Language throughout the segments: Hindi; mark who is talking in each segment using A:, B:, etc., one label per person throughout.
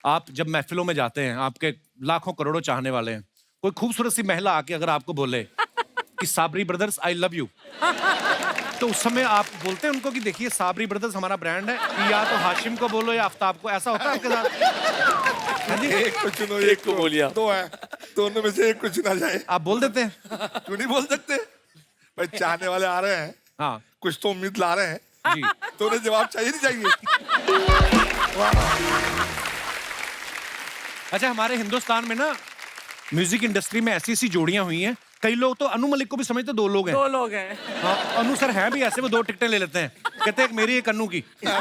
A: आप जब महफिलों में जाते हैं, आपके लाखों करोड़ों चाहने वाले हैं, कोई खूबसूरत सी महिला आके अगर आपको बोले कि Sabri Brothers I love you, तो उस समय आप बोलते हैं उनको कि देखिए साबरी ब्रदर्स हमारा ब्रांड है, कि या तो हाशिम को बोलो या आफ्ताब को, ऐसा होता है आपके साथ? हाँ जी?
B: एक को चुनो,
C: एक को बोलिए आप।
B: दो है, दोनों में से एक को चुना जाए।
A: आप बोल देते हैं?
B: क्यों नहीं बोल सकते भाई? चाहने वाले आ रहे हैं,
A: हाँ
B: कुछ तो उम्मीद ला रहे हैं,
A: जी।
B: तो उन्हें जवाब चाहिए नहीं चाहिए?
A: अच्छा, हमारे हिंदुस्तान में ना म्यूजिक इंडस्ट्री में ऐसी ऐसी जोड़ियां हुई हैं, कई लोग तो अनु मलिक को भी समझते 2 लोग हैं।
D: 2 लोग हैं।
A: हाँ, अनु सर हैं भी ऐसे, वो 2 टिकटें ले लेते हैं, कहते हैं एक मेरी एक अनु की।
B: क्या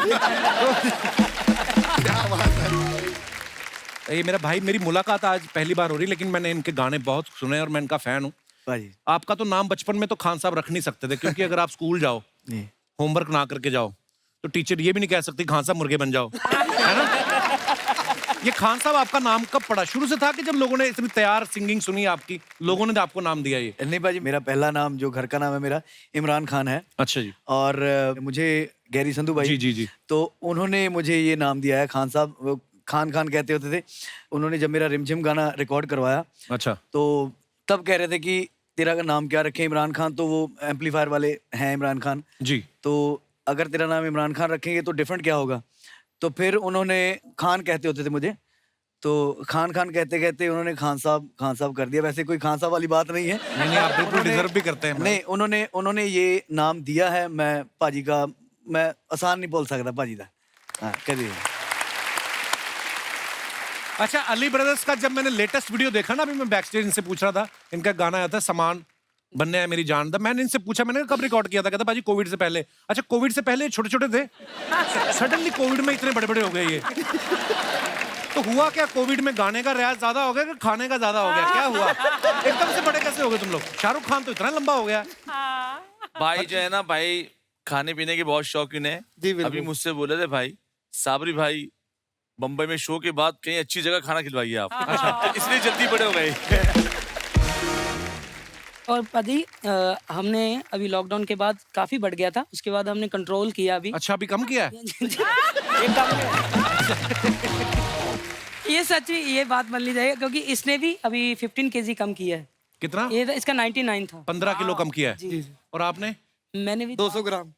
B: बात है।
A: ये मेरा भाई, मेरी मुलाकात आज पहली बार हो रही, लेकिन मैंने इनके गाने बहुत सुने और मैं इनका फैन हूँ।
C: भाई
A: आपका तो नाम बचपन में तो खान साहब रख नहीं सकते थे, क्योंकि अगर आप स्कूल जाओ, होमवर्क ना करके जाओ, तो टीचर ये भी नहीं कह सकती खान साहब मुर्गे बन जाओ, है ना? ये खान साहब आपका नाम कब पड़ा? शुरू से था कि जब लोगों ने इतनी तैयार सिंगिंग सुनी आपकी, लोगों ने आपको नाम दिया ये?
C: नहीं भाजी, मेरा पहला नाम जो घर का नाम है मेरा इमरान खान है।
A: अच्छा जी।
C: और मुझे गैरी संधू भाई
A: जी।
C: तो उन्होंने मुझे ये नाम दिया है खान साहब। वो खान खान कहते होते थे। उन्होंने जब मेरा रिमझिम गाना रिकॉर्ड करवाया,
A: अच्छा।
C: तो तब कह रहे थे कि तेरा का नाम क्या रखें, इमरान खान, तो वो एम्पलीफायर वाले हैं इमरान खान
A: जी।
C: तो अगर तेरा नाम इमरान खान रखेंगे तो डिफरेंट क्या होगा। तो फिर उन्होंने खान कहते होते थे मुझे, तो खान खान कहते कहते उन्होंने खान साहब कर दिया। वैसे कोई खान साहब वाली बात नहीं है।
A: नहीं, आप बिल्कुल डिजर्व भी करते हैं।
C: नहीं, उन्होंने ये नाम दिया है। मैं पाजी का मैं आसान नहीं बोल सकता पाजी का। हाँ, कह दिए।
A: अच्छा, अली ब्रदर्स का जब मैंने लेटेस्ट वीडियो देखा ना, अभी मैं बैक स्टेज इनसे पूछ रहा था, इनका गाना आया था सामान बनने है मेरी जान दा, मैंने इनसे पूछा, मैंने कब रिकॉर्ड किया था? कहता भाजी कोविड से पहले। अच्छा, कोविड से पहले छोटे छोटे थे, सडनली कोविड में इतने बड़े बड़े हो गए ये, तो हुआ क्या? कोविड में गाने का रियाज ज्यादा हो गया कि खाने का ज्यादा हो गया? क्या हुआ? एकदम से बड़े कैसे हो गए तुम लोग? शाहरुख खान तो इतना लंबा हो गया।
E: भाई जो है ना, भाई खाने पीने के बहुत शौकीन है। अभी मुझसे बोले थे भाई, साबरी भाई बम्बई में शो के बाद कहीं अच्छी जगह खाना खिलवाइए आप। तो इसलिए जल्दी बड़े हो गए।
D: और पति हमने अभी लॉकडाउन के बाद काफी बढ़ गया था, उसके बाद हमने कंट्रोल किया अभी।
A: अच्छा, अभी कम किया है?
D: ये कम ये सच में ये बात मान ली जाएगी, क्योंकि इसने भी अभी 15 केजी कम किया है।
A: कितना?
D: ये इसका 99 था।
A: 15 किलो कम किया है।
D: जी।
A: और आपने?
D: मैंने भी
C: 200 ग्राम।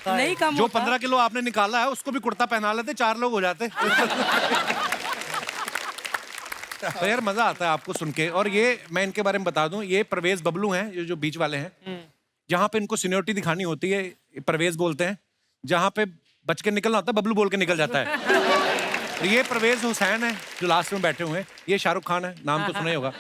D: नहीं कम
A: जो
D: होता।
A: 15 किलो आपने निकाला है उसको भी कुर्ता पहना लेते, 4 लोग हो जाते। तो यार मजा आता है आपको सुन के। और ये मैं इनके बारे में बता दूं, ये परवेज बबलू हैं, ये जो बीच वाले हैं, जहां पे इनको सीनियरिटी दिखानी होती है ये परवेज बोलते हैं, जहां पे बच के निकलना होता है बबलू बोल के निकल जाता है। तो ये परवेज हुसैन है जो लास्ट में बैठे हुए हैं, ये शाहरुख खान है, नाम तो सुना ही होगा।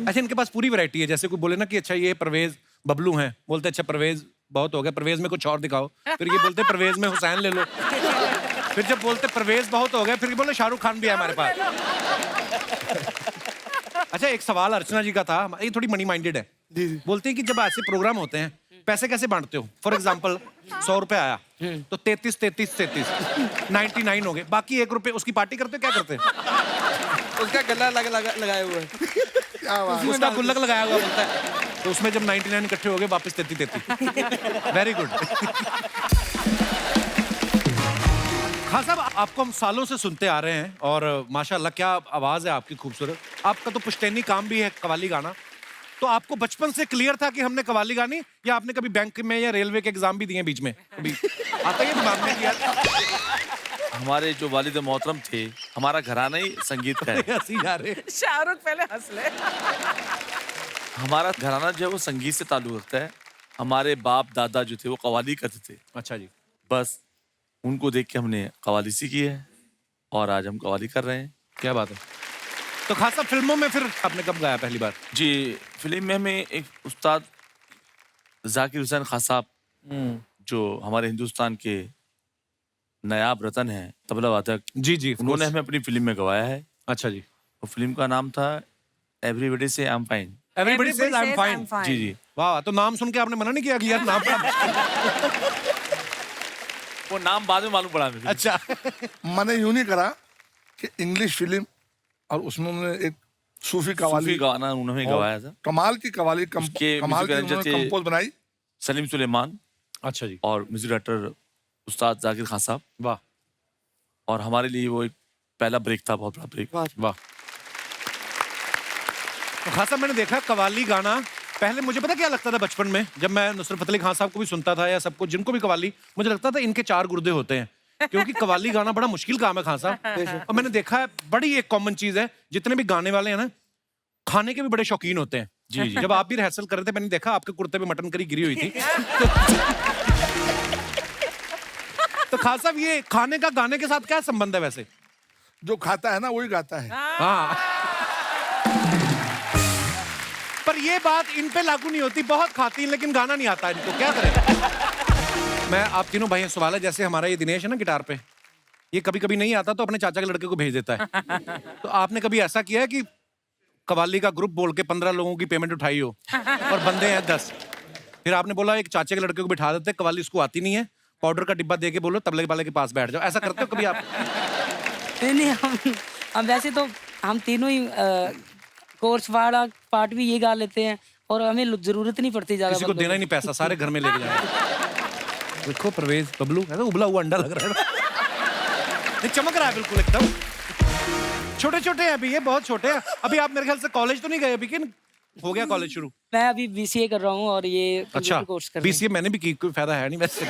A: अच्छा, इनके पास पूरी वैरायटी है, जैसे कोई बोले ना कि अच्छा ये परवेज बबलू हैं, बोलते अच्छा परवेज बहुत हो गया, परवेज में कुछ और दिखाओ, फिर ये बोलते परवेज में हुसैन ले लो, फिर जब बोलते परवेज बहुत हो गया फिर ये बोले शाहरुख खान भी है हमारे पास। अच्छा, एक सवाल अर्चना जी का था, ये थोड़ी मनी माइंडेड है। बोलते हैं कि जब ऐसे प्रोग्राम होते हैं पैसे कैसे बांटते हो? फॉर एग्जाम्पल 100 रुपए आया तो 33 99 हो गए, बाकी 1 रुपए उसकी पार्टी करते हो? क्या करते हैं?
C: उसका गला लगाया हुआ है।
B: क्या बात।
A: उसका गुल्लक लगाया हुआ बोलता है, तो उसमें जब 99 इकट्ठे हो गए वापस 33। Very good. हाँ साहब, आपको हम सालों से सुनते आ रहे हैं और माशाल्लाह क्या आवाज है आपकी खूबसूरत। आपका तो पुश्तैनी काम भी है, कवाली गाना। तो आपको बचपन से क्लियर था कि हमने कवाली गानी, या आपने कभी बैंक में या रेलवे के एग्जाम भी दिए बीच में? कभी आता है दिमाग में किया?
E: हमारे जो वालिद मोहतरम थे, हमारा घराना ही संगीत का है।
A: हंसी जा रहे।
D: शाहरुख पहले हंस ले।
E: हमारा घराना जो है वो संगीत से ताल्लुक रखता है। हमारे बाप दादा जो थे वो कवाली करते थे।
A: अच्छा जी।
E: बस उनको देख के हमने कवाली सीखी है और आज हम कवाली कर रहे हैं।
A: क्या बात है। तो खासा फिल्मों में फिर आपने कब गाया पहली बार?
E: जी, फिल्म में हमें एक उस्ताद जाकिर हुसैन खान साहब, जो हमारे हिंदुस्तान के नायाब रतन हैं, तबला वादक,
A: जी,
E: उन्होंने हमें अपनी फिल्म में गवाया है।
A: अच्छा जी।
E: वो फिल्म का नाम था everybody say I am fine.
A: Everybody says I am fine.
E: जी।
A: वाह, तो नाम सुन के आपने मना नहीं किया कि यार नाम?
E: वो नाम बाद में मालूम पड़ा मुझे।
A: अच्छा।
B: मैंने यूं नहीं करा कि इंग्लिश फिल्म और उसमें उन्होंने एक सूफी कवाली
E: सूफी गाना उन्होंने गवाया था।
B: कमाल की कवाली
E: उसके
B: कमाल की
E: म्यूजिक
B: उन्होंने
E: थे
B: कंपोज बनाई।
E: सलीम सुलेमान
A: अच्छा जी।
E: और म्यूजिक डायरेक्टर उस्ताद जाकिर खान साहब,
A: वाह
E: और हमारे लिए वो एक पहला ब्रेक था, बहुत बड़ा ब्रेक।
A: वाह। तो खान साहब मैंने देखा कवाली गाना, पहले मुझे पता क्या लगता था बचपन में, जब मैं नुसरत फतेह अली खान साहब को भी सुनता था या सबको जिनको भी कवाली, मुझे लगता था इनके 4 गुर्दे होते हैं, क्योंकि कवाली गाना बड़ा मुश्किल काम है खान साहब। और मैंने देखा है बड़ी एक कॉमन चीज है, जितने भी गाने वाले हैं ना, खाने के भी बड़े शौकीन होते हैं। जी जी। जब आप भी रिहर्सल कर रहे थे, मैंने देखा आपके कुर्ते पे मटन करी गिरी हुई थी। तो खान साहब ये खाने का गाने के साथ क्या संबंध है वैसे?
B: जो खाता है ना वही गाता है।
A: हाँ। पर ये बात इन पे लागू नहीं होती, बहुत खाती हैं लेकिन गाना नहीं आता इनको, क्या करें? मैं आप तीनों भाई सवाल है, जैसे हमारा ये दिनेश है ना गिटार पे, ये कभी कभी नहीं आता तो अपने चाचा के लड़के को भेज देता है। तो आपने कभी ऐसा किया है कि कवाली का ग्रुप बोल के 15 लोगों की पेमेंट उठाई हो और बंदे हैं 10, फिर आपने बोला एक चाचे के लड़के को बिठा देते, कवाली उसको आती नहीं है, पाउडर का डिब्बा दे के बोलो तबले वाले के पास बैठ जाओ, ऐसा करते हो कभी आप?
D: नहीं, हम वैसे तो हम तीनों ही कोर्स वाला पार्ट भी ये गा लेते हैं और हमें जरूरत नहीं पड़ती ज्यादा।
A: किसी को देना ही नहीं पैसा, सारे घर में लेके जाएंगे। देखो परवेज बबलू ऐसा उबला हुआ अंडा लग रहा है ना, चमक रहा है बिल्कुल एकदम। छोटे छोटे हैं अभी, ये बहुत छोटे हैं अभी। आप मेरे ख्याल से कॉलेज तो नहीं गए अभी, कि हो गया कॉलेज शुरू?
D: मैं अभी बीसीए कर रहा हूँ और ये
A: अच्छा,
D: कोर्स कर रहा हूँ।
A: बीसीए मैंने भी की, कोई फायदा है नहीं वैसे।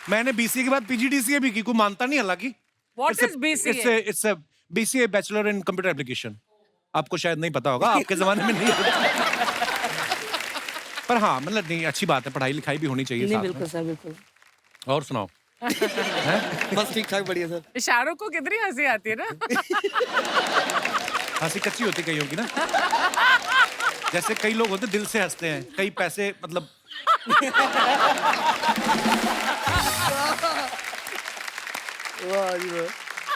A: मैंने बीसीए के बाद पीजीडीसीए भी की, कोई मानता नहीं हालांकि।
F: What is BCA?
A: It's a BCA bachelor in computer application. आपको शायद नहीं पता होगा, आपके जमाने में नहीं होगा। पर हाँ मतलब नहीं, अच्छी बात है, पढ़ाई लिखाई भी होनी चाहिए
D: नहीं
A: साथ में।
D: बिल्कुल सर, बिल्कुल।
A: और सुनाओ।
C: बस ठीक ठाक बढ़िया सर।
F: शाहरुख को कितनी हंसी आती है ना।
A: हंसी कच्ची होती कईयों की ना, जैसे कई लोग होते दिल से हंसते हैं, कई पैसे मतलब।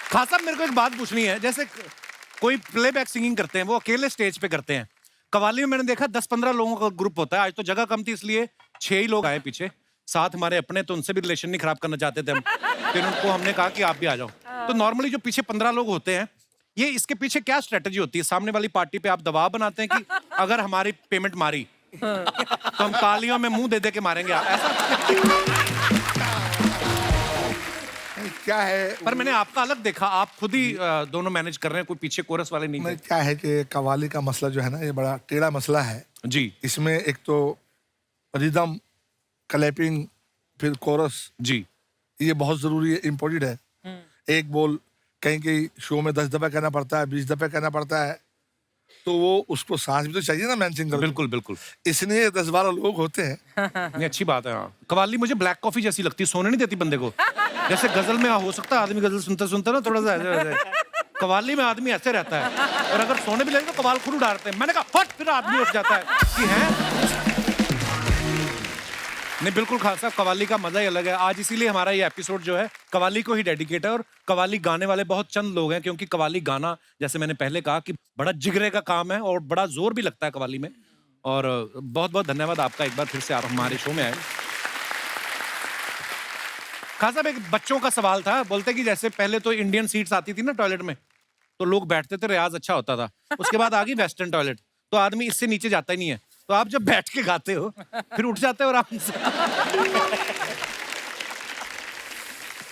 A: खास साहब मेरे को एक बात पूछनी है, जैसे कोई प्लेबैक सिंगिंग करते हैं वो अकेले स्टेज पे करते हैं, कव्वाली में मैंने देखा 10-15 लोगों का ग्रुप होता है। आज तो जगह कम थी इसलिए 6 ही लोग आए पीछे, साथ हमारे अपने, तो उनसे भी रिलेशन नहीं खराब करना चाहते थे हम, फिर उनको हमने कहा कि आप भी आ जाओ। तो नॉर्मली जो पीछे 15 लोग होते हैं, ये इसके पीछे क्या स्ट्रेटेजी होती है? सामने वाली पार्टी पे आप दबाव बनाते हैं कि अगर हमारी पेमेंट मारी तो हम तालियों में मुंह दे दे के मारेंगे, ऐसा?
B: क्या है
A: पर मैंने आपका अलग देखा, आप खुद ही दोनों मैनेज कर रहे हैं, कोई पीछे कोरस वाले नहीं
B: मैं
A: हैं।
B: क्या है कि कव्वाली का मसला जो है ना, ये बड़ा टेढ़ा मसला है।
A: जी
B: इसमें एक तो रिदम, क्लैपिंग, फिर कोरस,
A: जी
B: ये बहुत जरूरी है, इम्पोर्टेंट है। एक बोल कहीं कहीं शो में 10 दफा कहना पड़ता है, 20 दफा कहना पड़ता है, तो वो उसको सांस भी तो चाहिए ना मैन सिंगर।
A: बिल्कुल बिल्कुल,
B: इसलिए 10-12 लोग होते हैं।
A: नहीं अच्छी बात है। हाँ, कव्वाली मुझे ब्लैक कॉफी जैसी लगती है, सोने नहीं देती बंदे को। जैसे गजल में हो सकता है आदमी गजल सुनते सुनते ना थोड़ा सा ऐसे, कव्वाली में आदमी ऐसे रहता है, और अगर सोने भी लगे तो कव्वाल खुद उड़ाते हैं। मैंने कहा फट, फिर आदमी उठ जाता है कि हैं। नहीं बिल्कुल खास साहब, कव्वाली का मजा ही अलग है। आज इसीलिए हमारा ये एपिसोड जो है कव्वाली को ही डेडिकेट है, और कव्वाली गाने वाले बहुत चंद लोग हैं, क्योंकि कव्वाली गाना जैसे मैंने पहले कहा कि बड़ा जिगरे का काम है और बड़ा जोर भी लगता है कव्वाली में। और बहुत बहुत धन्यवाद आपका, एक बार फिर से आप हमारे शो में आए। खास साहब एक बच्चों का सवाल था, बोलते कि जैसे पहले तो इंडियन सीट्स आती थी ना टॉयलेट में, तो लोग बैठते थे, रियाज अच्छा होता था। उसके बाद आ गई वेस्टर्न टॉयलेट, तो आदमी इससे नीचे जाता ही नहीं है। तो आप जब बैठ के गाते हो फिर उठ जाते हो आराम से।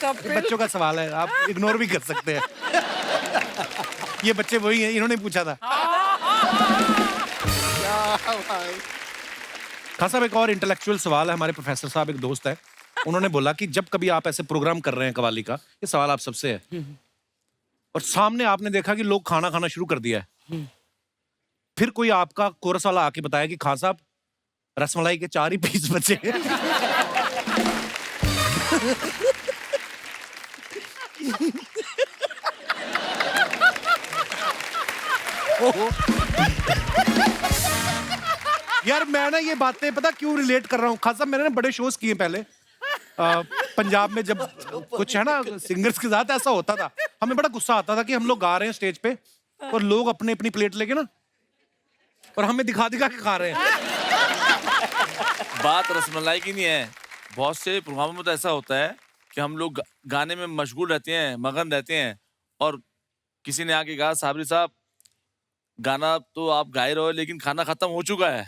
F: कपिल
A: बच्चों का सवाल है, आप इग्नोर भी कर सकते हैं। ये बच्चे वही हैं, इन्होंने पूछा था। खास साहब एक और इंटेलेक्चुअल सवाल है, हमारे प्रोफेसर साहब एक दोस्त है, उन्होंने बोला कि जब कभी आप ऐसे प्रोग्राम कर रहे हैं कव्वाली का, ये सवाल आप सबसे है, और सामने आपने देखा कि लोग खाना खाना शुरू कर दिया है, फिर कोई आपका कोरस वाला आके बताया कि खान साहब रसमलाई के 4 ही पीस बचे हैं। यार मैं ना ये बातें पता क्यों रिलेट कर रहा हूँ खान साहब, मैंने ना बड़े शोज किए पहले पंजाब में, जब कुछ है ना सिंगर्स के साथ ऐसा होता था, हमें बड़ा गुस्सा आता था कि हम लोग गा रहे हैं स्टेज पे और लोग अपनी अपनी प्लेट लेके ना और हमें दिखा दिखा के खा रहे हैं।
E: बात रसमलाई की नहीं है, बहुत से प्रोग्रामों में तो ऐसा होता है कि हम लोग गाने में मशगूल रहते हैं, मगन रहते हैं, और किसी ने आके कहा साबरी साहब गाना तो आप गा ही रहे हो लेकिन खाना खत्म हो चुका है।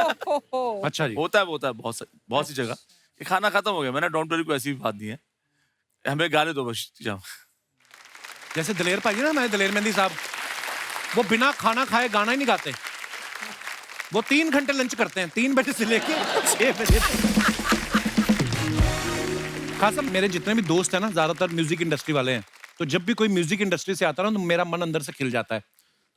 A: अच्छा जी।
E: होता है बहुत सी जगह। ये खाना खत्म हो गया, मैंने डोंट वरी को ऐसी भी बात नहीं है, हमें गाने दो बस जाओ।
A: जैसे दलेर भाई है ना, हमारे दलेर मेहंदी साहब, वो बिना खाना खाए गाना ही नहीं गाते। वो 3 घंटे लंच करते हैं, 3 बजे से लेके 6 बजे तक। खास मेरे जितने भी दोस्त हैं ना, ज्यादातर म्यूजिक इंडस्ट्री वाले हैं, तो जब भी कोई म्यूजिक इंडस्ट्री से आता है ना, तो मेरा मन अंदर से खिल जाता है।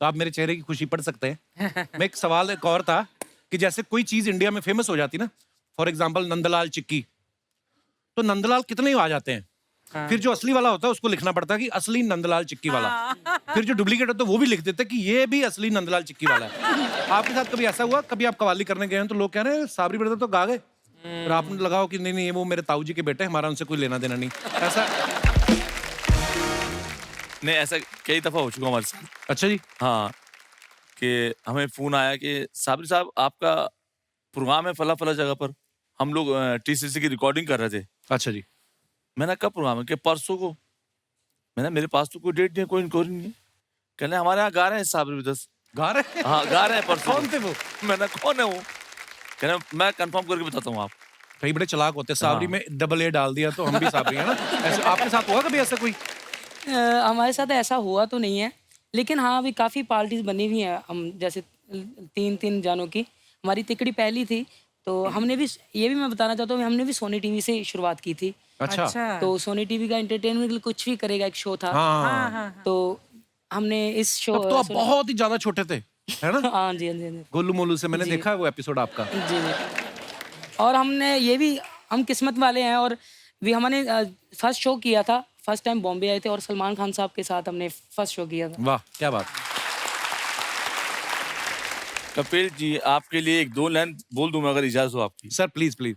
A: तो आप मेरे चेहरे की खुशी पढ़ सकते हैं। मैं एक सवाल एक और था कि जैसे कोई चीज इंडिया में फेमस हो जाती ना, फॉर एग्जाम्पल नंदलाल चिक्की, तो नंदलाल कितने ही आ जाते हैं, फिर जो असली वाला होता है उसको लिखना पड़ता है कि असली नंदलाल चिक्की वाला, फिर जो डुप्लीकेट होता है वो भी लिख देते हैं कि ये भी असली नंदलाल चिक्की वाला है। आपके साथ कभी ऐसा हुआ, कभी आप कव्वाली करने गए हैं तो लोग कह रहे हैं साबरी ब्रदर तो गा गए, और आपने लगाओ कि नहीं नहीं वो मेरे ताऊ जी के बेटे, हमारा उनसे कोई लेना देना नहीं, ऐसा?
E: नहीं, ऐसा कई दफा हो चुका हमारे साथ।
A: अच्छा जी।
E: हाँ, कि हमें फोन आया कि साबरी साहब आपका प्रोग्राम है फला फला जगह पर, हम लोग टीसीसी की रिकॉर्डिंग कर रहे थे।
A: अच्छा जी।
E: मैंने कब प्रोग्राम है? कि परसों को। मैंने मेरे पास तो कोई डेट नहीं है, कोई इंक्वायरी नहीं है। कहने हमारे यहाँ गा रहे हैं साबरी ब्रदर्स।
A: गा रहे हैं?
E: हाँ गा रहे हैं परसों।
A: कौन थे वो?
E: मैंने कौन है वो? कहने मैं कंफर्म करके बताता हूँ आप।
A: कई बड़े चलाक होते हैं, साबरी में डबल ए डाल दिया तो हम भी साबरी है ना। ऐसे आपके साथ हुआ कभी ऐसा कोई?
D: हमारे साथ ऐसा हुआ तो नहीं है, लेकिन हाँ अभी काफ़ी पार्टीज बनी हुई हैं। हम जैसे 3 जानों की हमारी तिकड़ी पहली थी, तो हमने भी, ये भी मैं बताना चाहता हूँ, हमने भी सोनी टीवी से शुरुआत की थी।
A: अच्छा।
D: तो सोनी टीवी का एंटरटेनमेंट के लिए कुछ भी करेगा एक शो था।
A: हाँ।
D: तो हमने इस शो,
A: तब तो आप बहुत ही ज्यादा छोटे थे, है ना?
D: हाँ जी, हाँ जी, हाँ जी।
A: गोलू मोलू से मैंने देखा है वो एपिसोड आपका।
D: जी जी। और हमने ये भी, हम किस्मत वाले हैं, और भी हमने फर्स्ट शो किया था, फर्स्ट टाइम बॉम्बे आए थे और सलमान खान साहब के साथ हमने फर्स्ट शो किया था।
A: वाह क्या बात।
E: कपिल जी आपके लिए 1-2 लाइन बोल दूं मैं, अगर इजाजत हो आपकी?
A: Sir please please.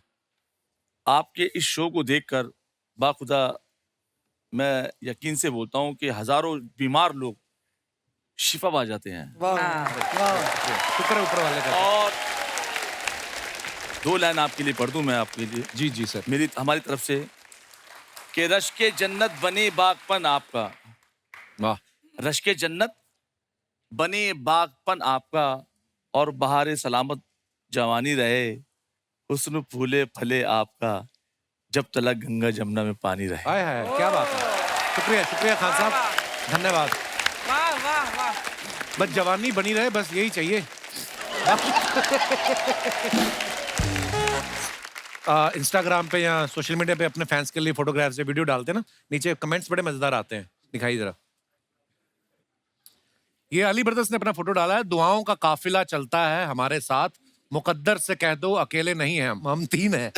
E: आपके इस शो को देखकर बाखुदा मैं यकीन से बोलता हूँ कि हजारों बीमार लोग शिफा पा जाते हैं।
A: शुक्र है ऊपर वाले का।
E: और 2 लाइन आपके लिए पढ़ दूं मैं आपके लिए?
A: जी जी सर।
E: मेरी हमारी तरफ से कि रश के जन्नत बने बागपन आपका,
A: वाह।
E: रश के जन्नत बने बागपन आपका, और बहारे सलामत जवानी रहे, हुस्न फूले फले आपका, जब तलक गंगा जमुना में पानी रहे।
A: हाय हाय क्या बात है। शुक्रिया शुक्रिया खान साहब, धन्यवाद।
F: वाह वाह वाह।
A: बस जवानी बनी रहे, बस यही चाहिए। इंस्टाग्राम पे या सोशल मीडिया पे अपने फैंस के लिए फोटोग्राफ से वीडियो डालते हैं ना, नीचे कमेंट्स बड़े मजेदार आते हैं, दिखाइए जरा। ये अली ब्रदर्स ने अपना फोटो डाला है, दुआओं का काफिला चलता है हमारे साथ, मुकद्दर से कह दो अकेले नहीं हैं हम 3 हैं।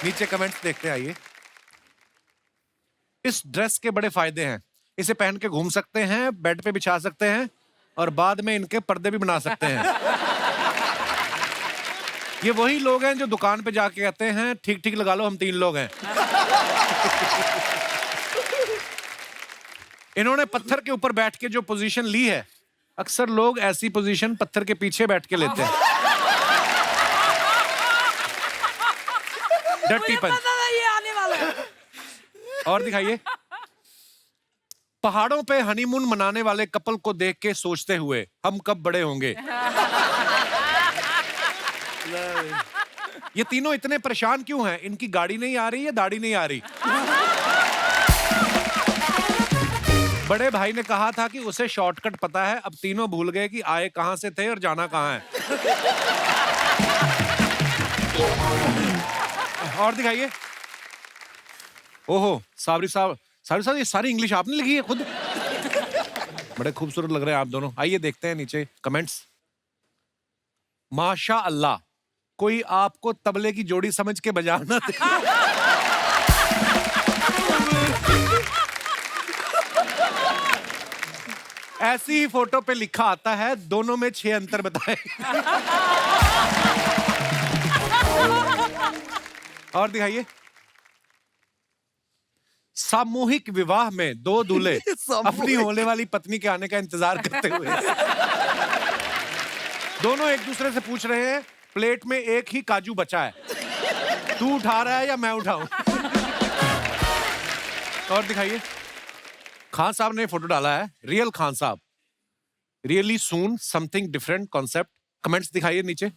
A: नीचे कमेंट्स देखते आइए। इस ड्रेस के बड़े फायदे हैं, इसे पहन के घूम सकते हैं, बेड पे बिछा सकते हैं, और बाद में इनके पर्दे भी बना सकते हैं। ये वही लोग हैं जो दुकान पे जाके कहते हैं ठीक ठीक लगा लो हम 3 लोग हैं। इन्होंने पत्थर के ऊपर बैठ के जो पोजीशन ली है, अक्सर लोग ऐसी पोजीशन पत्थर के पीछे बैठ के लेते हैं। डर्टी पंच।
D: ये आने वाला है।
A: और दिखाइए। पहाड़ों पे हनीमून मनाने वाले कपल को देख के सोचते हुए हम कब बड़े होंगे। ये तीनों इतने परेशान क्यों हैं? इनकी गाड़ी नहीं आ रही या दाढ़ी नहीं आ रही? बड़े भाई ने कहा था कि उसे शॉर्टकट पता है, अब तीनों भूल गए कि आए कहां से थे और जाना कहां है। और दिखाइए। ओहो साबरी साहब ये सारी इंग्लिश आपने लिखी है खुद? बड़े खूबसूरत लग रहे हैं आप दोनों। आइए देखते हैं नीचे कमेंट्स। माशा अल्लाह, कोई आपको तबले की जोड़ी समझ के बजाना दे। ऐसी ही फोटो पे लिखा आता है दोनों में 6 अंतर बताए। और दिखाइए। सामूहिक विवाह में 2 दूल्हे अपनी होने वाली पत्नी के आने का इंतजार करते हुए दोनों एक दूसरे से पूछ रहे हैं प्लेट में एक ही काजू बचा है, तू उठा रहा है या मैं उठाऊं? और दिखाइए। खान साहब ने फोटो डाला है, रियल खान साहब। रियली सून समथिंग डिफरेंट कॉन्सेप्ट। कमेंट्स दिखाइए नीचे।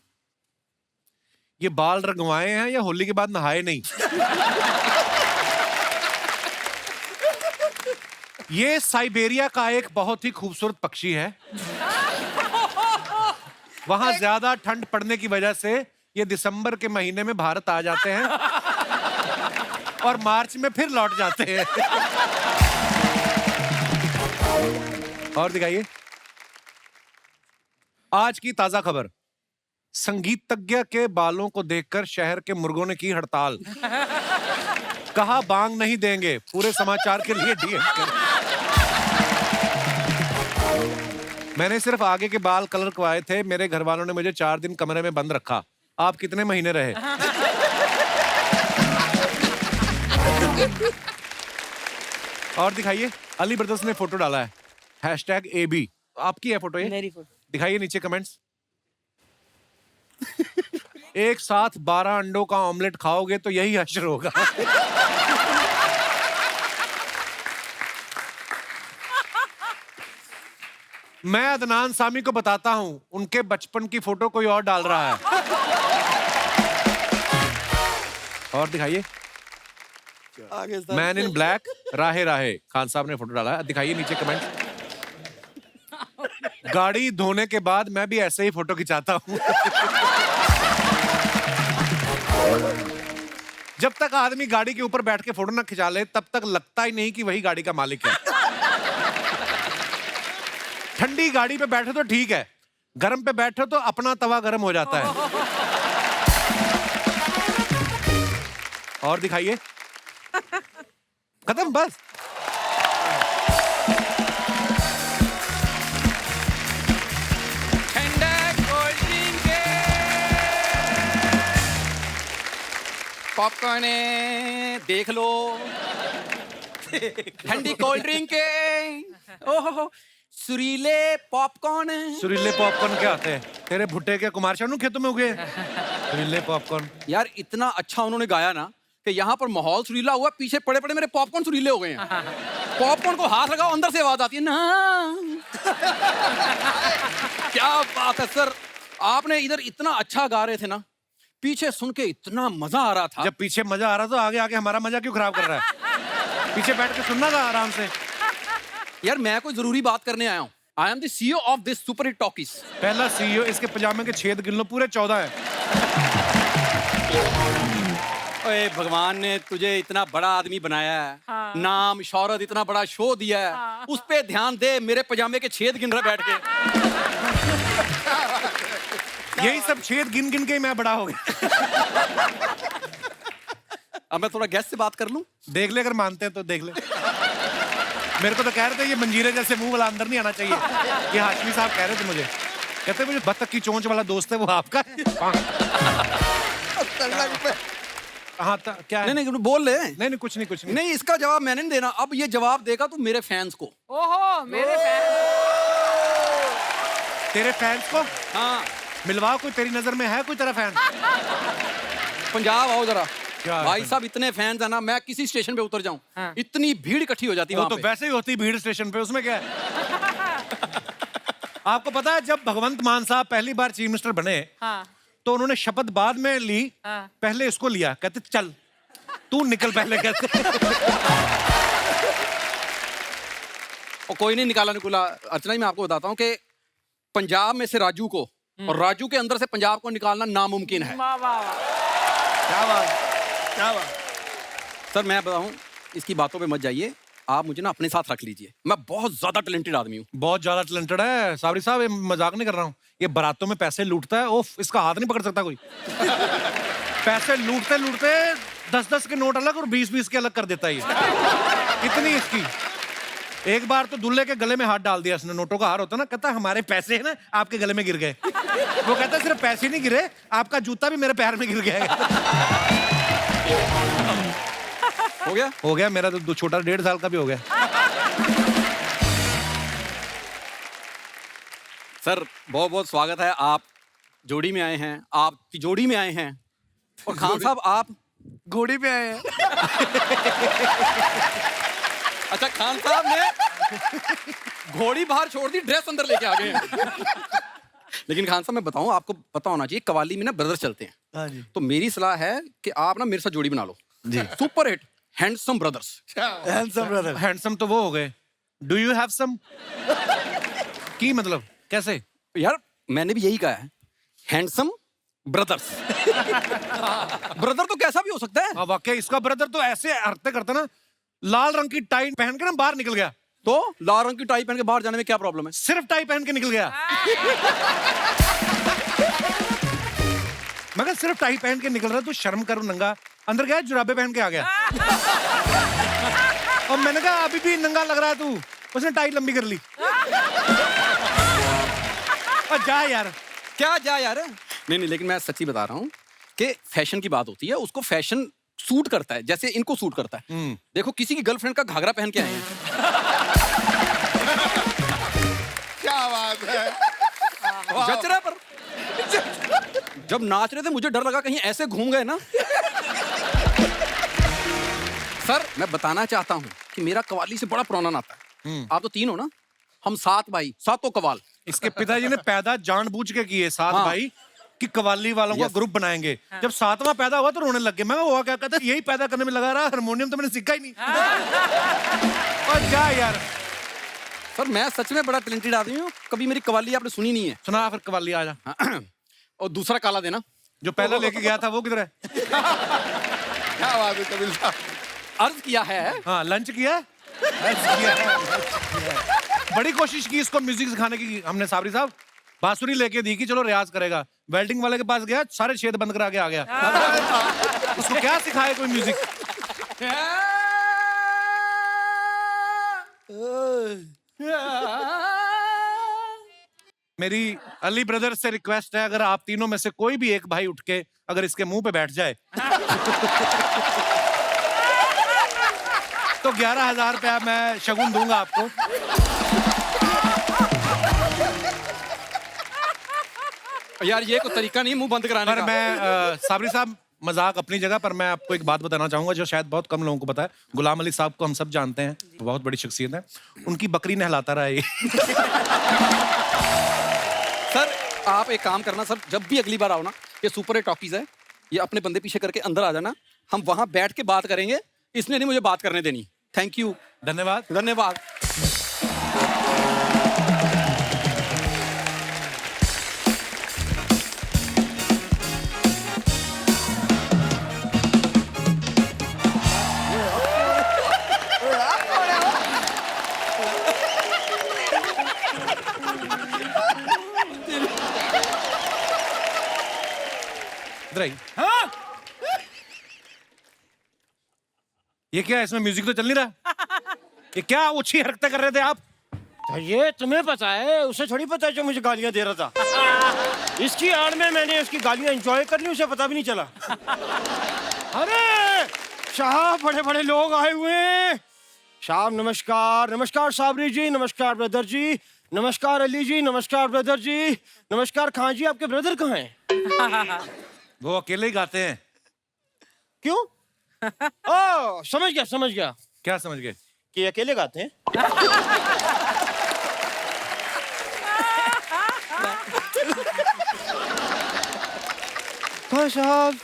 A: ये बाल रंगवाए हैं या होली के बाद नहाए नहीं? ये साइबेरिया का एक बहुत ही खूबसूरत पक्षी है। वहां ज्यादा ठंड पड़ने की वजह से ये दिसंबर के महीने में भारत आ जाते हैं और मार्च में फिर लौट जाते हैं। और दिखाइए आज की ताजा खबर। संगीतज्ञ के बालों को देखकर शहर के मुर्गों ने की हड़ताल। कहा बांग नहीं देंगे। पूरे समाचार के लिए डीएम करें। मैंने सिर्फ आगे के बाल कलर करवाए थे। मेरे घर वालों ने मुझे 4 दिन कमरे में बंद रखा। आप कितने महीने रहे? और दिखाइए अली ब्रदर्स ने फोटो डाला है #AB। आपकी है फोटो ये?
D: मेरी फोटो।
A: दिखाइए नीचे कमेंट्स। एक साथ 12 अंडों का ऑमलेट खाओगे तो यही हश्र होगा। मैं अदनान सामी को बताता हूं, उनके बचपन की फोटो कोई और डाल रहा है। और दिखाइए मैन इन ब्लैक राहे राहे खान साहब ने फोटो डाला है। दिखाइए नीचे कमेंट। गाड़ी धोने के बाद मैं भी ऐसे ही फोटो खिंचाता हूं। जब तक आदमी गाड़ी के ऊपर बैठ के फोटो ना खिंचा ले तब तक लगता ही नहीं कि वही गाड़ी का मालिक है। ठंडी गाड़ी पे बैठे तो ठीक है, गर्म पे बैठे तो अपना तवा गर्म हो जाता है। और दिखाइए खत्म बस।
G: पॉपकॉर्न देख लो। ठंडी कोल्ड ड्रिंक ओहो सुरीले पॉपकॉर्न।
A: सुरीले पॉपकॉर्न क्या आते हैं? तेरे भुट्टे के कुमार शानू खेतों में उगे सुरीले पॉपकॉर्न।
G: यार इतना अच्छा उन्होंने गाया ना कि यहाँ पर माहौल सुरीला हुआ, पीछे पड़े पड़े मेरे पॉपकॉर्न सुरीले हो गए हैं। पॉपकॉर्न को हाथ लगाओ अंदर से आवाज आती है ना। क्या बात है सर, आपने इधर इतना अच्छा गा रहे थे ना, पीछे सुन के इतना मजा आ रहा था।
A: जब पीछे मजा आ रहा तो आगे आके हमारा मजा क्यों खराब कर रहा है? पीछे बैठ के सुनना था आराम से।
G: यार मैं कोई जरूरी बात करने आया हूँ। I am the CEO of this super hit talkies.
A: पहला CEO, इसके पजामे के छेद गिन लो, पूरे 14 हैं।
G: ओए भगवान ने तुझे इतना बड़ा आदमी बनाया है, नाम शौहरत इतना बड़ा शो दिया है, उस पे ध्यान दे। मेरे पजामे के छेद गिन रहा बैठ के।
A: यही सब छेद गिन गिन के ही मैं बड़ा हो गया।
G: अब मैं थोड़ा गेस्ट से बात कर लूं।
A: देख ले, अगर मानते हैं तो देख ले। मेरे को तो कह रहे थे ये मंजीरे जैसे मुंह वाला अंदर नहीं आना चाहिए। ये हाशमी साहब कह रहे थे मुझे, कहते मुझे बत्तख की चोंच वाला दोस्त है वो आपका है। हाँ क्या है?
G: नहीं बोल ले।
A: नहीं कुछ नहीं।
G: नहीं इसका जवाब मैंने नहीं देना। अब ये जवाब देगा तू मेरे फैंस को।
F: ओहो मेरे फैन।
A: तेरे फैंस को?
G: हाँ
A: मिलवा, कोई तेरी नजर में है कोई तेरा फैन?
G: पंजाब आओ जरा।
A: क्या
G: भाई साहब इतने फैंस है ना, मैं किसी स्टेशन पे उतर जाऊं इतनी भीड़ इकट्ठी हो जाती है
A: वो
G: वहां
A: तो
G: पे।
A: वैसे ही होती भीड़ स्टेशन पे, उसमें क्या है? आपको पता है जब भगवंत मान साहब पहली बार चीफ मिनिस्टर बने तो उन्होंने शपथ बाद में ली, पहले इसको लिया, कहते चल तू निकल पहले, कहते।
G: और कोई नहीं निकाला अर्चना जी, मैं आपको बताता हूँ कि पंजाब में से राजू को और राजू के अंदर से पंजाब को निकालना नामुमकिन है।
F: वाह वाह
B: क्या बात
G: सर मैं बताऊं, इसकी बातों पे मत जाइए। आप मुझे ना अपने साथ रख लीजिए, मैं बहुत ज्यादा टैलेंटेड आदमी हूँ।
A: बहुत ज्यादा टैलेंटेड है साबरी साहब, ये मजाक नहीं कर रहा हूँ। ये बारातों में पैसे लूटता है, ओफ इसका हाथ नहीं पकड़ सकता कोई। पैसे लूटते लूटते 10-10 के नोट अलग और 20-20 के अलग कर देता है ये। इतनी इसकी। एक बार तो दूल्हे के गले में हाथ डाल दिया इसने, नोटों का हार होता ना, कहता हमारे पैसे है ना आपके गले में गिर गए। वो कहता सिर्फ पैसे नहीं गिरे, आपका जूता भी मेरे पैर में गिर गया। हो गया मेरा तो छोटा 1.5 साल का भी हो गया।
G: सर बहुत बहुत स्वागत है, आप जोड़ी में आए हैं, आप तिजोड़ी में आए हैं, और खान साहब आप
B: घोड़ी पे आए हैं।
G: अच्छा खान साहब ने घोड़ी बाहर छोड़ दी, ड्रेस अंदर लेके आ गए हैं। लेकिन खान साहब मैं बताऊं, आपको पता होना चाहिए कवाली में ना ब्रदर्स चलते हैं।
C: हाँ जी।
G: तो मेरी सलाह है कि आप ना मेरे साथ जोड़ी बना लो जी। Super hit handsome brothers.
C: Handsome brother.
A: Handsome तो वो हो गए, डू यू हैव सम की मतलब कैसे?
G: यार मैंने भी यही कहा है, हैंडसम ब्रदर्स। ब्रदर तो कैसा भी हो सकता है।
A: हाँ वाकई इसका ब्रदर तो ऐसे हरकतें करता ना, लाल रंग की टाई पहन के ना बाहर निकल गया।
G: तो लाल रंग की टाई पहन के बाहर जाने में क्या प्रॉब्लम है?
A: सिर्फ टाई पहन के निकल गया। मगर सिर्फ टाई पहन के निकल रहा, तू शर्म करो नंगा। अंदर गया जुराबे पहन के आ गया। और मैंने कहा अभी भी नंगा लग रहा है तू। उसने टाई लंबी कर ली। और जा यार।
G: क्या जा यार। नहीं नहीं, लेकिन मैं सच्ची बता रहा हूँ कि फैशन की बात होती है, उसको फैशन सूट करता है जैसे इनको सूट करता है। देखो किसी की गर्लफ्रेंड का घाघरा पहन के आए हैं।
B: क्या बात है।
G: जच रहा है पर जब नाच रहे थे मुझे डर लगा कहीं ऐसे घूम गए ना। सर मैं बताना चाहता हूँ कि मेरा कवाली से बड़ा पुराना नाता है। आप तो 3 हो ना, हम 7 भाई, 7 कवाल।
A: इसके पिताजी ने पैदा जानबूझ के किए 7
G: हाँ।
A: भाई कि कवाली वालों का ग्रुप बनाएंगे। जब 7वां पैदा हुआ तो रोने लग गए। मैं हुआ क्या, कहता यही पैदा करने में लगा रहा, हारमोनियम तो मैंने सीखा ही नहीं। और जा यार।
G: सर मैं सच में बड़ा टैलेंटेड आदमी हूँ, कभी मेरी कवाली आपने सुनी नहीं है।
A: सुना फिर कवाली आ जा।
G: और दूसरा काला देना।
A: जो पहला लेके गया था वो किधर है?
B: क्या बात है कपिल साहब।
G: अर्ज किया है।
A: हाँ लंच किया है? बड़ी कोशिश की इसको म्यूजिक सिखाने की हमने। साबरी साहब बांसुरी लेके दी कि चलो रियाज करेगा। वेल्डिंग वाले के पास गया, सारे छेद बंद करा के आ गया। उसको क्या सिखाए कोई म्यूजिक। मेरी अली ब्रदर्स से रिक्वेस्ट है, अगर आप तीनों में से कोई भी एक भाई उठ के अगर इसके मुंह पे बैठ जाए तो 11,000 रुपया मैं शगुन दूंगा आपको।
G: यार ये कोई तरीका नहीं मुंह बंद कराने
A: पर
G: का।
A: मैं साबरी साहब मजाक अपनी जगह, पर मैं आपको एक बात बताना चाहूंगा जो शायद बहुत कम लोगों को पता है। गुलाम अली साहब को हम सब जानते हैं, बहुत बड़ी शख्सियत है। उनकी बकरी नहलाता रहा ये।
G: सर आप एक काम करना सर, जब भी अगली बार आओ ना, ये सुपर हिट टॉकीज है, ये अपने बंदे पीछे करके अंदर आ जाना, हम वहां बैठ के बात करेंगे। इसने नहीं मुझे बात करने देनी। Thank you.
A: धन्यवाद।
G: धन्यवाद।
A: इधर आइए। हाँ? ये क्या है, इसमें म्यूजिक तो चल नहीं रहा। ये क्या ऊंची हरकतें कर रहे थे आप?
H: तो ये तुम्हें पता है, उसे थोड़ी पता है जो मुझे गालियां दे रहा था। इसकी आड़ में मैंने उसकी गालियां एंजॉय कर ली, उसे पता भी नहीं चला। अरे साहब बड़े बड़े लोग आए हुए हैं। साहब नमस्कार। नमस्कार साबरी जी, नमस्कार ब्रदर जी, नमस्कार अली जी, नमस्कार ब्रदर जी, नमस्कार खान जी। आपके ब्रदर कहाँ हैं?
A: वो अकेले ही गाते हैं।
H: क्यों? ओ समझ गया समझ गया,
A: क्या समझ गए?
H: कि अकेले गाते हैं। हाँ साहब,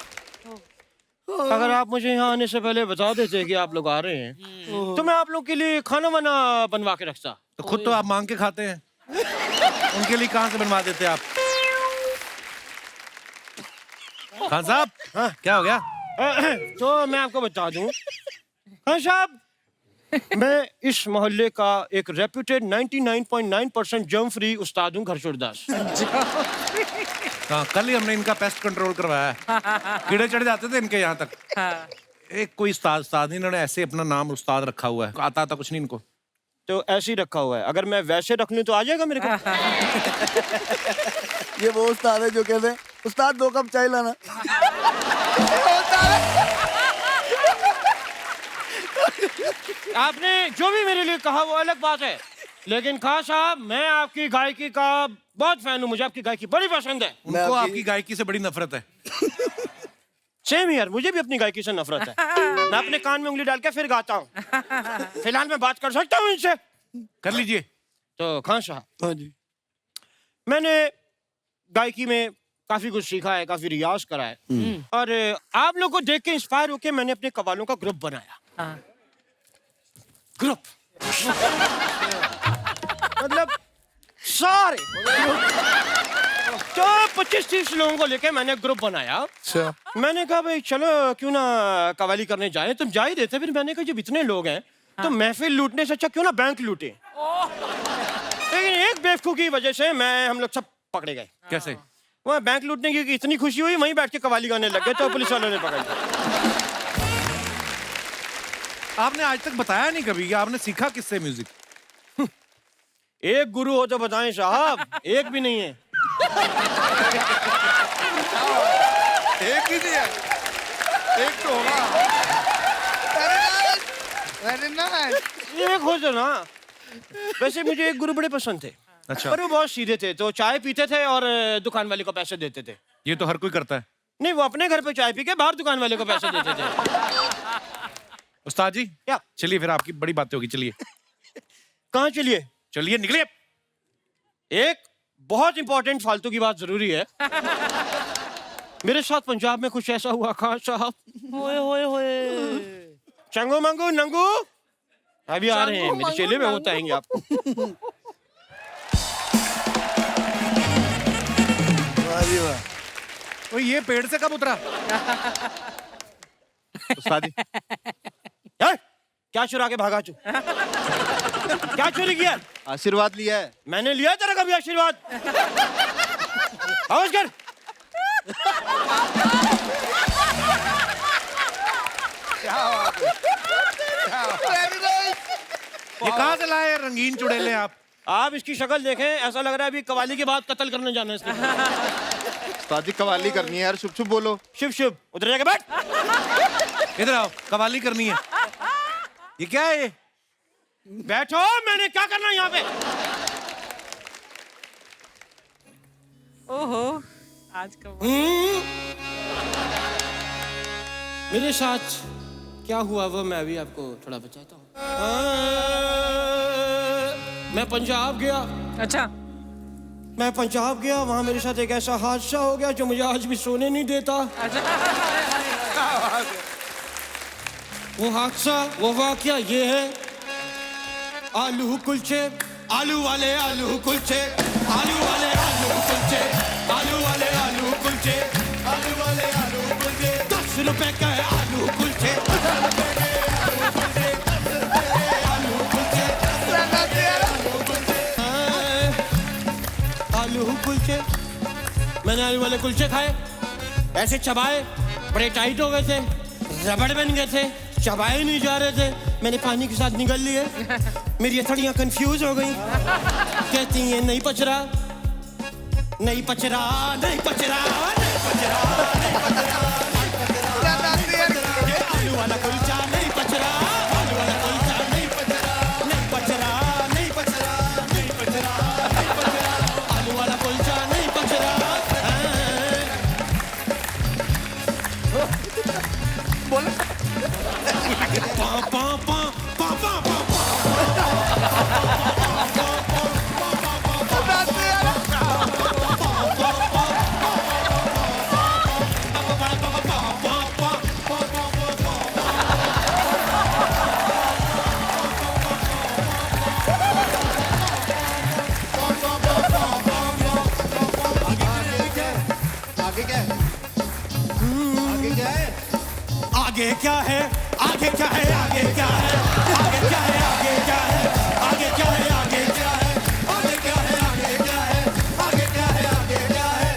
H: अगर आप मुझे यहाँ आने से पहले बता देते कि आप लोग आ रहे हैं तो मैं आप लोग के लिए खाना वाना बनवा के रखता।
A: तो खुद तो आप मांग के खाते हैं, उनके लिए कहाँ से बनवा देते आप? खान साहब
H: हाँ?
A: क्या हो गया?
H: तो मैं आपको बता दूं, हाँ साहब, मैं इस मोहल्ले का एक रेप्यूटेड 99.9% जर्म फ्री उस्ताद हूँ, घरशुरदास।
A: हाँ, कल ही हमने इनका पेस्ट कंट्रोल करवाया है। कीड़े चढ़ जाते थे इनके यहाँ तक। एक कोई उस्ताद इन्होंने ऐसे अपना नाम उस्ताद रखा हुआ है, आता था कुछ नहीं इनको।
H: तो ऐसे ही रखा हुआ है, अगर मैं वैसे रख लूं तो आ जाएगा मेरे को।
C: ये वो उस्ताद है जो कहते हैं उस्ताद 2 कप चाय लाना।
H: आपने जो भी मेरे लिए कहा वो अलग बात है, लेकिन खान साहब मैं आपकी गायकी का बहुत फैन हूँ, मुझे आपकी गायकी बड़ी पसंद है।
A: उनको आपकी गायकी से बड़ी नफरत है।
H: सेम यार, मुझे भी अपनी गायकी से नफरत है। मैं अपने कान में उंगली डाल के फिर गाता हूँ। फिलहाल मैं बात कर सकता हूँ इनसे?
A: कर लीजिए।
H: तो खान साहब,
C: हाँ जी।
H: मैंने गायकी में काफी कुछ सीखा है, काफी रियाज करा है, और आप लोग को देख के इंस्पायर होके मैंने अपने कव्वालों का ग्रुप बनाया।
F: हाँ।
H: ग्रुप मतलब सारे 25-30 लोगों को लेके मैंने ग्रुप बनाया।
B: अच्छा।
H: मैंने कहा भाई चलो क्यों ना कवाली करने जाएं, तुम जा ही देते। फिर मैंने कहा जब इतने लोग हैं तो महफिल लूटने से अच्छा क्यों ना बैंक लूटे। लेकिन एक बेवकूफ की वजह से हम लोग सब पकड़े गए।
A: कैसे?
H: वहाँ बैंक लूटने की इतनी खुशी हुई, वहीं बैठ के कवाली गाने लग गए तो पुलिस वालों ने पकड़ लिया।
A: आपने आज तक बताया नहीं कभी कि आपने सीखा किससे म्यूजिक?
H: एक गुरु हो तो बताएं साहब, एक भी नहीं है।
B: एक ही नहीं है, एक तो होगा।
H: एक हो तो ना। वैसे मुझे एक गुरु बड़े पसंद थे।
A: अच्छा।
H: पर वो बहुत सीधे थे, तो चाय पीते थे और दुकान वाले को पैसे देते थे।
A: ये तो हर कोई करता है।
H: नहीं, वो अपने घर पे चाय पी के बाहर दुकान वाले को पैसे देते थे।
A: उस्ताद जी,
H: क्या?
A: चलिए फिर आपकी बड़ी बातें होगी, चलिए।
H: कहाँ चलिए?
A: चलिए निकलिए।
H: एक बहुत इंपॉर्टेंट फालतू की बात जरूरी है। मेरे साथ पंजाब में कुछ ऐसा हुआ खान साहब।
F: होए होए होए।
H: चंगू मंगू नंगू अभी आ रहे हैं, मेरे चेले में होता है आपको।
A: तो ये पेड़ से कब उतरा?
B: उस्ताद जी,
H: यार, क्या चुरा के भागा तू? क्या चोरी किया?
B: आशीर्वाद लिया है।
H: मैंने लिया तेरा कभी आशीर्वाद? आवाज कर।
A: ये कहाँ से लाए रंगीन चुड़ैले आप?
H: आप इसकी शक्ल देखें, ऐसा लग रहा है अभी कवाली के बाद कत्ल करने जाना है इसको।
B: उस्ताद जी कवाली करनी है यार, शुभ शुभ बोलो।
H: शिव शिव, उधर जाके बैठ।
A: इधर आओ, कवाली करनी है। ये क्या है ये?
H: बैठो, मैंने क्या करना है यहाँ पे?
F: ओहो, आज का
H: मेरे साथ क्या हुआ वो मैं भी आपको थोड़ा बताता हूँ। मैं पंजाब गया।
F: अच्छा।
H: मैं पंजाब गया, वहाँ मेरे साथ एक ऐसा हादसा हो गया जो मुझे आज भी सोने नहीं देता। वो हादसा, वो वाकया ये है, आलू कुलचे, आलू वाले आलू कुलचे, आलू वाले आलू कुलचे, आलू वाले आलू कुलचे, आलू वाले आलू कुलचे, 10 रुपए का है आलू कुलचे, 10 रुपए के आलू कुलचे, 10 रुपए के आलू कुलचे, 10 रुपए के आलू कुलचे। आलू कुलचे, मैंने आलू वाले कुलचे खाए, ऐसे चबाए, बड़े टाइट हो गए थे, रबड़ बन गए थे, चबाए नहीं जा रहे थे। मैंने पानी के साथ निगल लिए, मेरी हथेलियां कंफ्यूज हो गई। कहती हैं नहीं पच रहा, नहीं पच रहा, नहीं पच रहा, नहीं पच रहा, नहीं पच रहा, नहीं पच रहा। ये आलू वाला कुलचा नहीं पच रहा, आलू वाला कुलचा नहीं पच रहा, नहीं पच रहा, नहीं पच रहा, नहीं पच रहा, नहीं पच रहा, आलू वाला कुलचा नहीं पच रहा। पा पा पा पा पा पा आगे क्या है, आगे क्या है, आगे क्या है, आगे क्या है, आगे क्या है, आगे क्या है, आगे क्या है, आगे क्या है, आगे क्या है, आगे क्या है, आगे क्या है?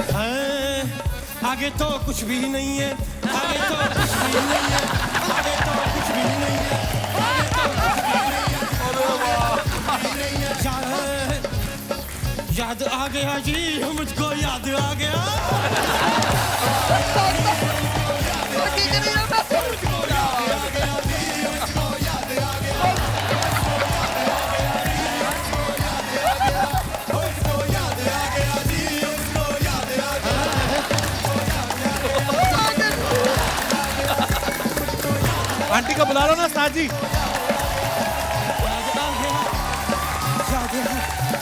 H: आगे तो कुछ भी नहीं है, आगे तो कुछ भी नहीं है, आगे तो कुछ भी नहीं है, आगे तो कुछ भी नहीं है। याद आ गया जी, मुझको याद आ गया।
A: आंटी को बुला लो ना उस्ताद जी।
H: याद आ गया, याद आ गया।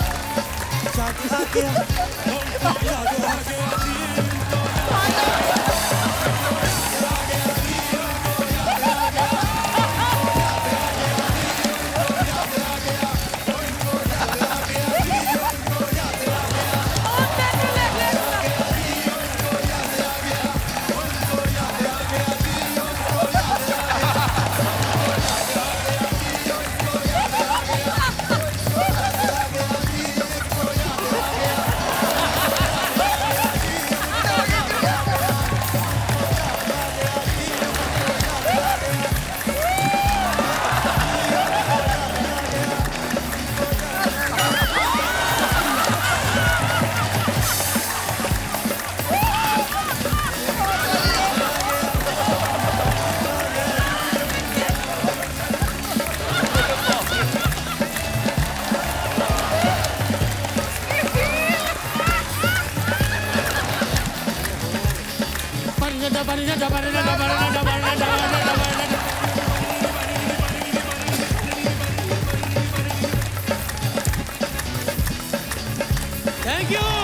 H: Thank you.